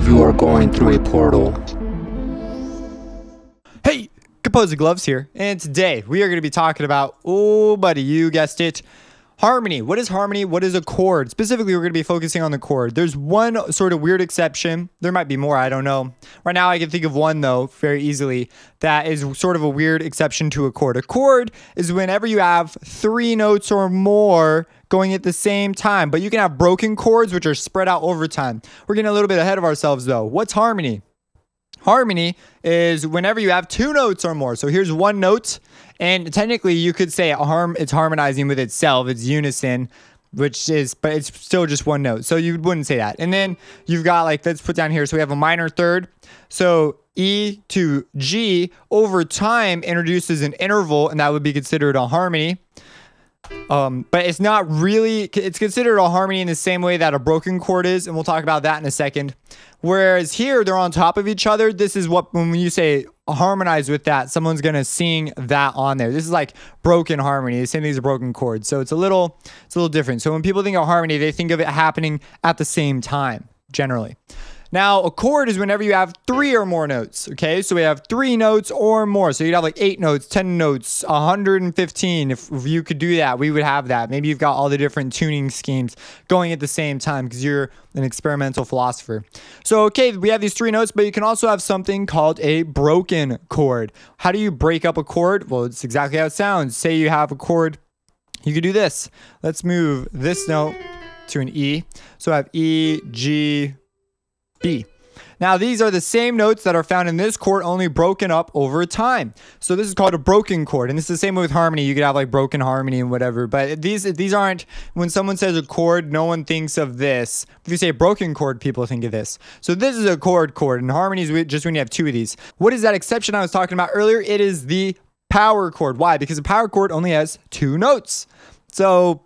You are going through a portal. Hey, Composer Gloves here, and today we are going to be talking about, oh buddy, you guessed it, harmony. What is harmony? What is a chord? Specifically, we're going to be focusing on the chord. There's one sort of weird exception. There might be more, I don't know. Right now I can think of one though, very easily, that is sort of a weird exception to a chord. A chord is whenever you have 3 notes or more going at the same time, but you can have broken chords which are spread out over time. We're getting a little bit ahead of ourselves though. What's harmony? Harmony is whenever you have 2 notes or more. So here's 1 note, and technically you could say it's harmonizing with itself. It's unison, but it's still just 1 note. So you wouldn't say that. And then you've got, like, let's put down here. So we have a minor third. So E to G over time introduces an interval, and that would be considered a harmony. But it's not really, it's considered a harmony in the same way that a broken chord is, and we'll talk about that in a second. Whereas here, they're on top of each other. This is what, when you say harmonize with that, someone's going to sing that on there. This is like broken harmony. The same thing as a broken chord. So it's a little different. So when people think of harmony, they think of it happening at the same time, generally. Now, a chord is whenever you have 3 or more notes, okay? So we have 3 notes or more. So you'd have like 8 notes, 10 notes, 115. If you could do that, we would have that. Maybe you've got all the different tuning schemes going at the same time because you're an experimental philosopher. So, okay, we have these 3 notes, but you can also have something called a broken chord. How do you break up a chord? Well, it's exactly how it sounds. Say you have a chord, you could do this. Let's move this note to an E. So I have E, G, B. Now these are the same notes that are found in this chord, only broken up over time. So this is called a broken chord, and it's the same way with harmony. You could have like broken harmony and whatever, but these aren't, when someone says a chord, no one thinks of this. If you say broken chord, people think of this. So this is a chord, and harmony is just when you have 2 of these. What is that exception I was talking about earlier? It is the power chord. Why? Because a power chord only has 2 notes. So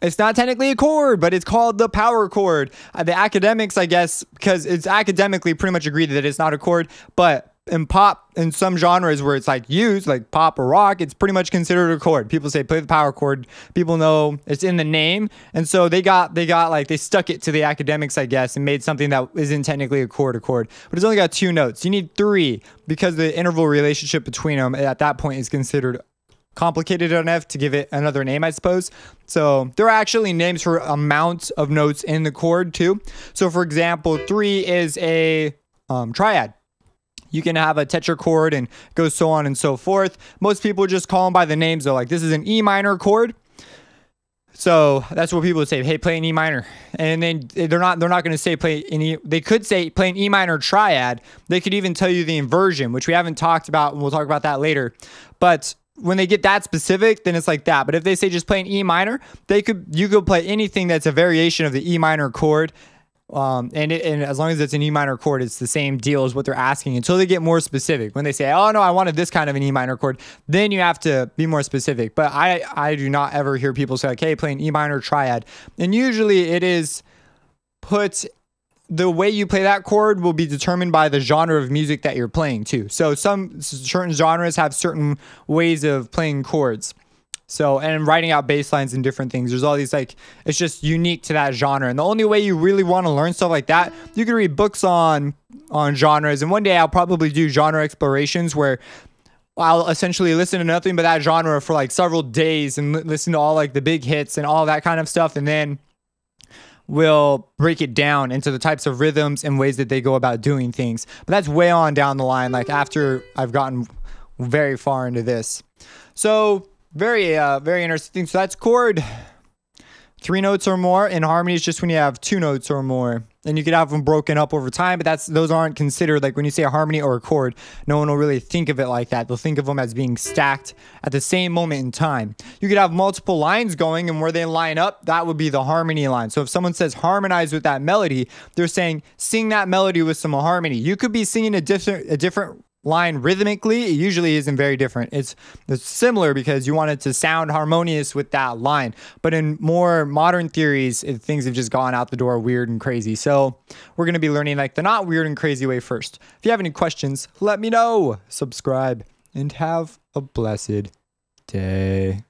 it's not technically a chord, but it's called the power chord. The academics, I guess, because it's academically pretty much agreed that it's not a chord, but in pop, in some genres where it's like used, like pop or rock, it's pretty much considered a chord. People say play the power chord. People know it's in the name, and so they stuck it to the academics, I guess, and made something that isn't technically a chord, but it's only got 2 notes. You need 3 because the interval relationship between them at that point is considered complicated enough to give it another name, I suppose. So there are actually names for amounts of notes in the chord too. So for example, 3 is a triad. You can have a tetrachord and go so on and so forth. Most people just call them by the names though. Like this is an E minor chord. So that's what people would say, hey, play an E minor. And then they're not going to say play any, they could say play an E minor triad. They could even tell you the inversion, which we haven't talked about, and we'll talk about that later. But when they get that specific, then it's like that. But if they say just play an E minor, you could play anything that's a variation of the E minor chord. And as long as it's an E minor chord, it's the same deal as what they're asking until they get more specific. When they say, oh no, I wanted this kind of an E minor chord, then you have to be more specific. But I do not ever hear people say like, hey, play an E minor triad. And usually it is the way you play that chord will be determined by the genre of music that you're playing too. So some certain genres have certain ways of playing chords. So, and writing out bass lines and different things. There's all these, like, it's just unique to that genre. And the only way you really want to learn stuff like that, you can read books on genres. And one day I'll probably do genre explorations where I'll essentially listen to nothing but that genre for like several days and listen to all like the big hits and all that kind of stuff. And then we'll break it down into the types of rhythms and ways that they go about doing things. But that's way on down the line, like after I've gotten very far into this. So very interesting. So that's chord. 3 notes or more, and harmony is just when you have 2 notes or more. And you could have them broken up over time, but those aren't considered, like when you say a harmony or a chord, no one will really think of it like that. They'll think of them as being stacked at the same moment in time. You could have multiple lines going, and where they line up, that would be the harmony line. So if someone says harmonize with that melody, they're saying sing that melody with some harmony. You could be singing a different line rhythmically. It usually isn't very different. It's similar because you want it to sound harmonious with that line. But in more modern theories, things have just gone out the door weird and crazy. So we're going to be learning like the not weird and crazy way first. If you have any questions, let me know. Subscribe and have a blessed day.